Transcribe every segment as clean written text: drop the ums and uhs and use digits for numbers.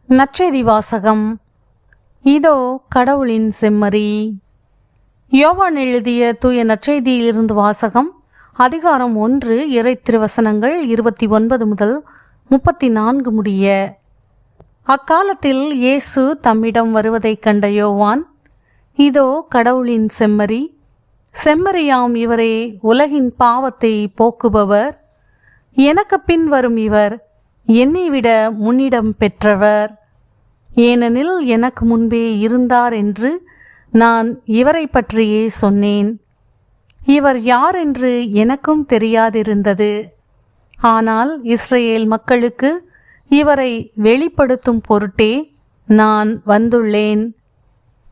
நற்செய்தி வாசகம். இதோ கடவுளின் செம்மறி. யோவான் எழுதிய தூய நற்செய்தியிலிருந்து வாசகம். அதிகாரம் 1, இறை திருவசனங்கள் 29 முதல் 34 முடிய. அக்காலத்தில் இயேசு தம்மிடம் வருவதைக் கண்ட யோவான், இதோ கடவுளின் செம்மறி, செம்மறியாம் இவரே உலகின் பாவத்தை போக்குபவர். எனக்கு பின் வரும் இவர் என்னை விட முன்னிடம் பெற்றவர், ஏனெனில் எனக்கு முன்பே இருந்தார் என்று நான் இவரை பற்றியே சொன்னேன். இவர் யார் என்று எனக்கும் தெரியாதிருந்தது. ஆனால் இஸ்ரேல் மக்களுக்கு இவரை வெளிப்படுத்தும் பொருட்டே நான் வந்துள்ளேன்.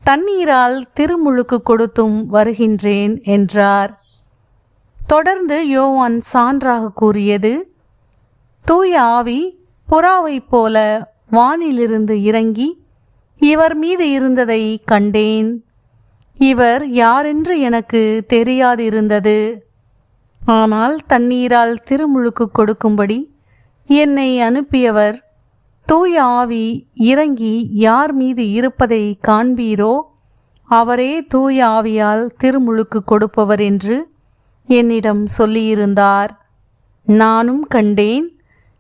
தண்ணீரால் திருமுழுக்கு கொடுத்தும் வருகின்றேன் என்றார். தொடர்ந்து யோவான் சான்றாக கூறியது, தூய ஆவி புறாவைப் போல வானிலிருந்து இறங்கி இவர் மீது இருந்ததை கண்டேன். இவர் யாரென்று எனக்கு தெரியாதிருந்தது. ஆனால் தண்ணீரால் திருமுழுக்கு கொடுக்கும்படி என்னை அனுப்பியவர், தூய ஆவி இறங்கி யார் மீது இருப்பதை காண்பீரோ அவரே தூய ஆவியால் திருமுழுக்கு கொடுப்பவர் என்று என்னிடம் சொல்லியிருந்தார். நானும் கண்டேன்.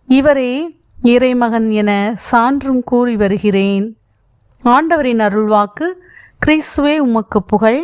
இவரே இறைமகன் என சான்றும் கூறி வருகிறேன். ஆண்டவரின் அருள்வாக்கு. கிறிஸ்துவே உமக்கு புகழ்.